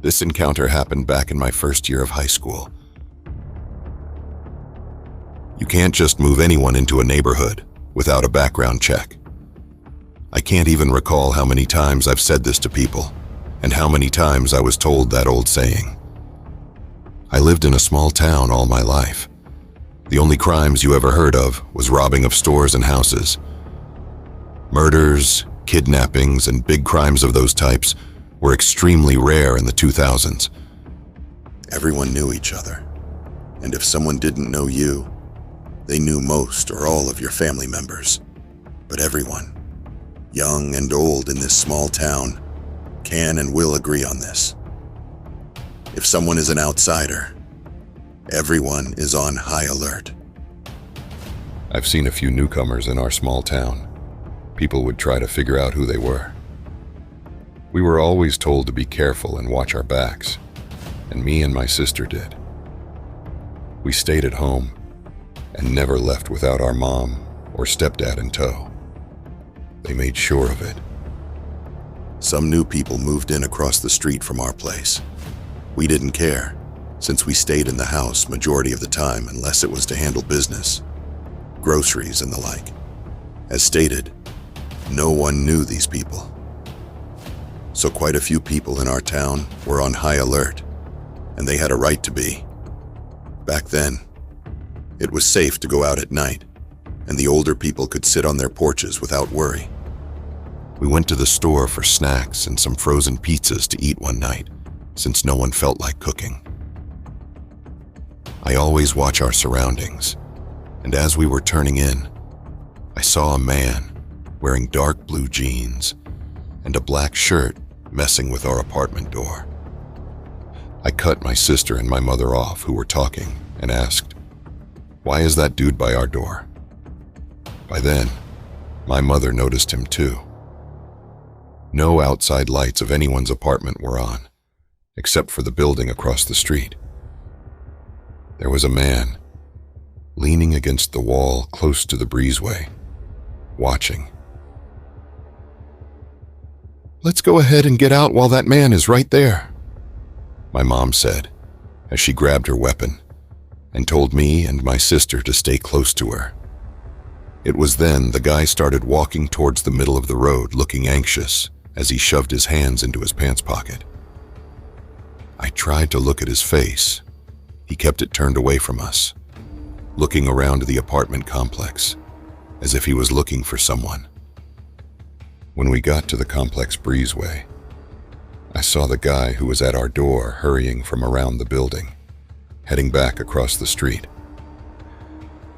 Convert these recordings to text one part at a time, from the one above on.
This encounter happened back in my first year of high school. You can't just move anyone into a neighborhood without a background check. I can't even recall how many times I've said this to people, and how many times I was told that old saying. I lived in a small town all my life. The only crimes you ever heard of was robbing of stores and houses. Murders, kidnappings, and big crimes of those types were extremely rare in the 2000s. Everyone knew each other, and if someone didn't know you, they knew most or all of your family members. But everyone, young and old in this small town, can and will agree on this. If someone is an outsider, everyone is on high alert. I've seen a few newcomers in our small town. People would try to figure out who they were. We were always told to be careful and watch our backs, and me and my sister did. We stayed at home and never left without our mom or stepdad in tow. They made sure of it. Some new people moved in across the street from our place. We didn't care, since we stayed in the house majority of the time unless it was to handle business, groceries and the like. As stated, no one knew these people. So quite a few people in our town were on high alert, and they had a right to be. Back then, it was safe to go out at night, and the older people could sit on their porches without worry. We went to the store for snacks and some frozen pizzas to eat one night, since no one felt like cooking. I always watch our surroundings, and as we were turning in, I saw a man wearing dark blue jeans and a black shirt messing with our apartment door. I cut my sister and my mother off, who were talking, and asked, "Why is that dude by our door?" By then, my mother noticed him too. No outside lights of anyone's apartment were on, except for the building across the street. There was a man leaning against the wall close to the breezeway, watching. "Let's go ahead and get out while that man is right there," my mom said, as she grabbed her weapon and told me and my sister to stay close to her. It was then the guy started walking towards the middle of the road, looking anxious as he shoved his hands into his pants pocket. I tried to look at his face. He kept it turned away from us, looking around the apartment complex, as if he was looking for someone. When we got to the complex breezeway, I saw the guy who was at our door hurrying from around the building, heading back across the street.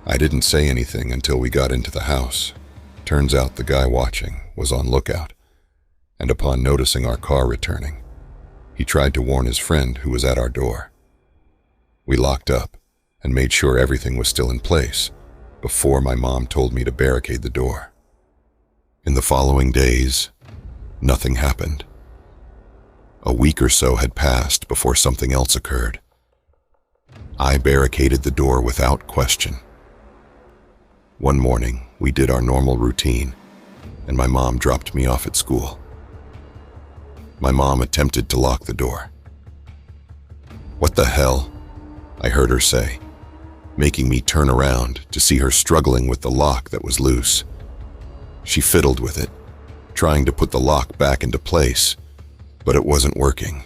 I didn't say anything until we got into the house. Turns out the guy watching was on lookout, and upon noticing our car returning, he tried to warn his friend who was at our door. We locked up and made sure everything was still in place before my mom told me to barricade the door. In the following days, nothing happened. A week or so had passed before something else occurred. I barricaded the door without question. One morning, we did our normal routine, and my mom dropped me off at school. My mom attempted to lock the door. "What the hell?" I heard her say, making me turn around to see her struggling with the lock that was loose. She fiddled with it, trying to put the lock back into place, but it wasn't working.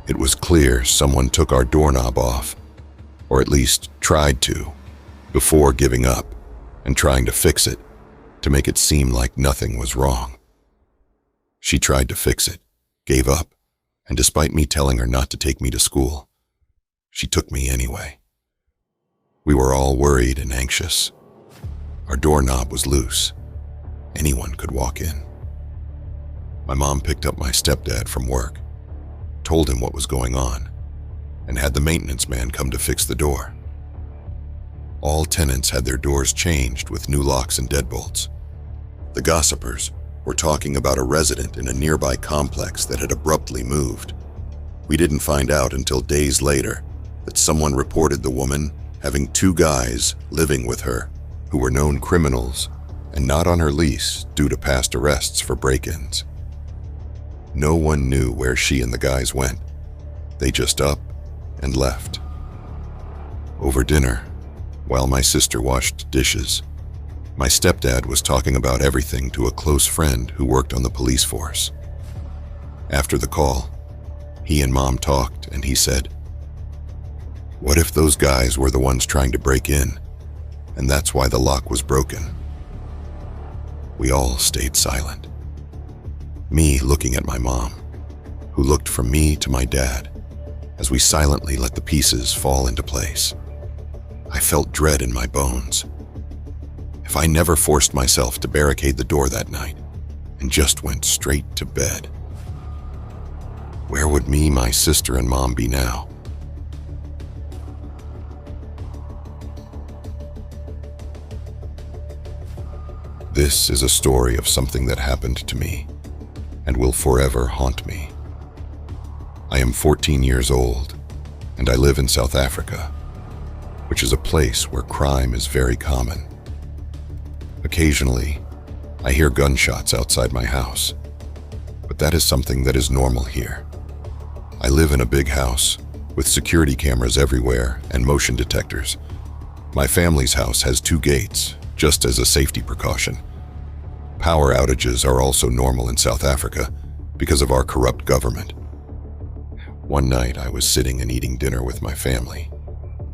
It was clear someone took our doorknob off, or at least tried to, before giving up and trying to fix it to make it seem like nothing was wrong. She tried to fix it, gave up, and despite me telling her not to take me to school, she took me anyway. We were all worried and anxious. Our doorknob was loose. Anyone could walk in. My mom picked up my stepdad from work, told him what was going on, and had the maintenance man come to fix the door. All tenants had their doors changed with new locks and deadbolts. The gossipers were talking about a resident in a nearby complex that had abruptly moved. We didn't find out until days later that someone reported the woman having 2 guys living with her who were known criminals and not on her lease due to past arrests for break-ins. No one knew where she and the guys went. They just up and left. Over dinner, while my sister washed dishes, my stepdad was talking about everything to a close friend who worked on the police force. After the call, he and Mom talked and he said, "What if those guys were the ones trying to break in, and that's why the lock was broken?" We all stayed silent. Me looking at my mom, who looked from me to my dad, as we silently let the pieces fall into place. I felt dread in my bones. If I never forced myself to barricade the door that night and just went straight to bed, where would me, my sister, and Mom be now? This is a story of something that happened to me and will forever haunt me. I am 14 years old and I live in South Africa, which is a place where crime is very common. Occasionally, I hear gunshots outside my house, but that is something that is normal here. I live in a big house with security cameras everywhere and motion detectors. My family's house has 2 gates, just as a safety precaution. Power outages are also normal in South Africa because of our corrupt government. One night I was sitting and eating dinner with my family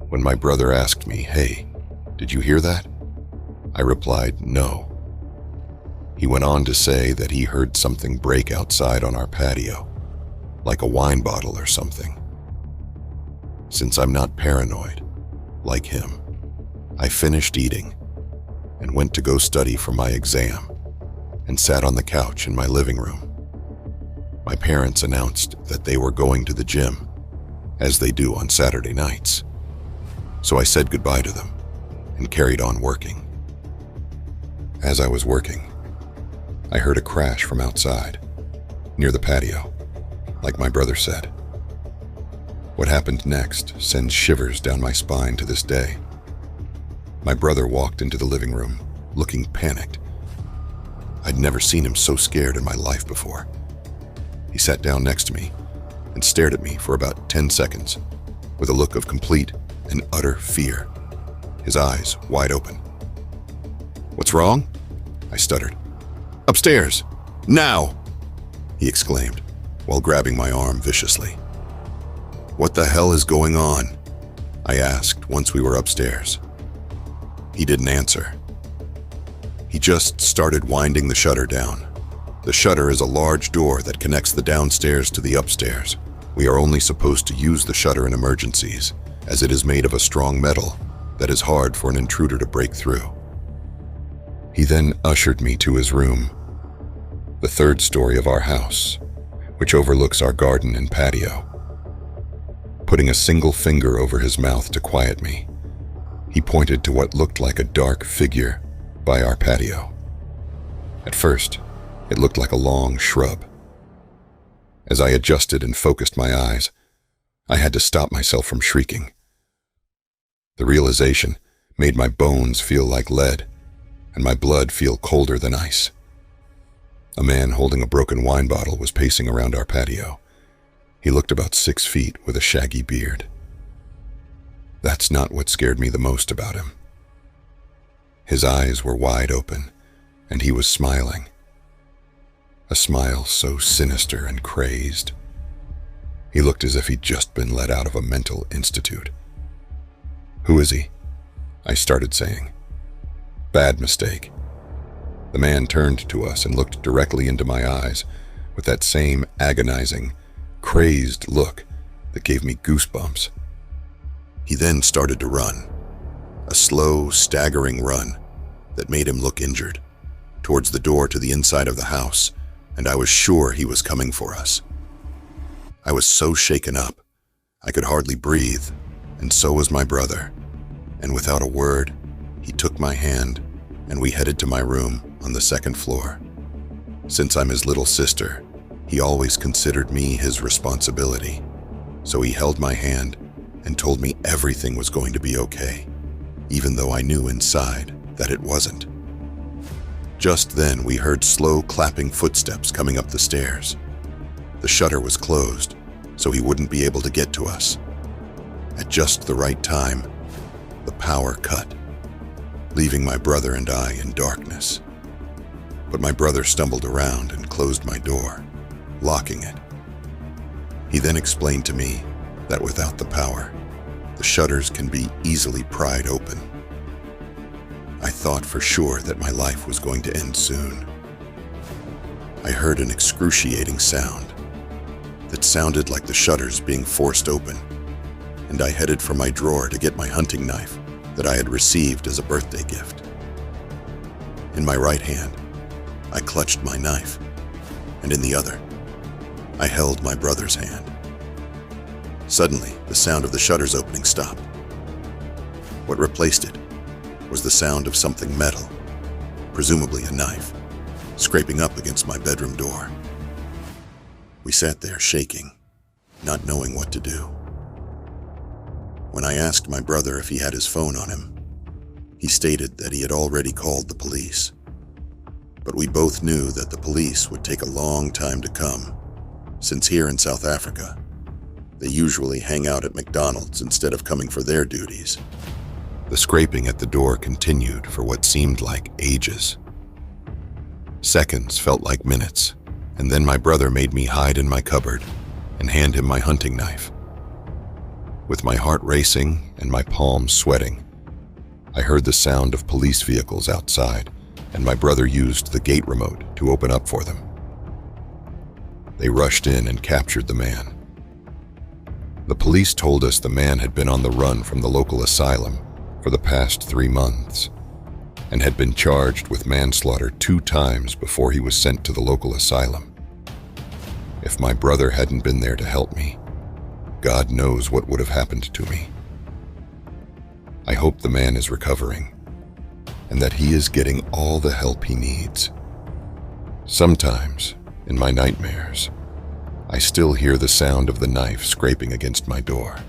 when my brother asked me, "Hey, did you hear that?" I replied, "No." He went on to say that he heard something break outside on our patio, like a wine bottle or something. Since I'm not paranoid, like him, I finished eating and went to go study for my exam and sat on the couch in my living room. My parents announced that they were going to the gym, as they do on Saturday nights. So I said goodbye to them and carried on working. As I was working, I heard a crash from outside, near the patio, like my brother said. What happened next sends shivers down my spine to this day. My brother walked into the living room, looking panicked. I'd never seen him so scared in my life before. He sat down next to me and stared at me for about 10 seconds with a look of complete and utter fear, his eyes wide open. "What's wrong?" I stuttered. "Upstairs! Now!" he exclaimed while grabbing my arm viciously. "What the hell is going on?" I asked once we were upstairs. He didn't answer. He just started winding the shutter down. The shutter is a large door that connects the downstairs to the upstairs. We are only supposed to use the shutter in emergencies, as it is made of a strong metal that is hard for an intruder to break through. He then ushered me to his room, the 3rd story of our house, which overlooks our garden and patio. Putting a single finger over his mouth to quiet me, he pointed to what looked like a dark figure by our patio. At first, it looked like a long shrub. As I adjusted and focused my eyes, I had to stop myself from shrieking. The realization made my bones feel like lead and my blood feel colder than ice. A man holding a broken wine bottle was pacing around our patio. He looked about 6 feet with a shaggy beard. That's not what scared me the most about him. His eyes were wide open, and he was smiling. A smile so sinister and crazed. He looked as if he'd just been let out of a mental institute. "Who is he?" I started saying. Bad mistake. The man turned to us and looked directly into my eyes with that same agonizing, crazed look that gave me goosebumps. He then started to run, a slow, staggering run that made him look injured, towards the door to the inside of the house, and I was sure he was coming for us. I was so shaken up, I could hardly breathe, and so was my brother. And without a word, he took my hand, and we headed to my room on the 2nd floor. Since I'm his little sister, he always considered me his responsibility, so he held my hand and told me everything was going to be okay, even though I knew inside that it wasn't. Just then, we heard slow clapping footsteps coming up the stairs. The shutter was closed, so he wouldn't be able to get to us. At just the right time, the power cut, leaving my brother and I in darkness. But my brother stumbled around and closed my door, locking it. He then explained to me that without the power, the shutters can be easily pried open. I thought for sure that my life was going to end soon. I heard an excruciating sound that sounded like the shutters being forced open, and I headed for my drawer to get my hunting knife that I had received as a birthday gift. In my right hand, I clutched my knife, and in the other, I held my brother's hand. Suddenly, the sound of the shutters opening stopped. What replaced it was the sound of something metal, presumably a knife, scraping up against my bedroom door. We sat there shaking, not knowing what to do. When I asked my brother if he had his phone on him, he stated that he had already called the police. But we both knew that the police would take a long time to come, since here in South Africa, they usually hang out at McDonald's instead of coming for their duties. The scraping at the door continued for what seemed like ages. Seconds felt like minutes, and then my brother made me hide in my cupboard and hand him my hunting knife. With my heart racing and my palms sweating, I heard the sound of police vehicles outside, and my brother used the gate remote to open up for them. They rushed in and captured the man. The police told us the man had been on the run from the local asylum for the past 3 months and had been charged with manslaughter 2 times before he was sent to the local asylum. If my brother hadn't been there to help me, God knows what would have happened to me. I hope the man is recovering and that he is getting all the help he needs. Sometimes, in my nightmares, I still hear the sound of the knife scraping against my door.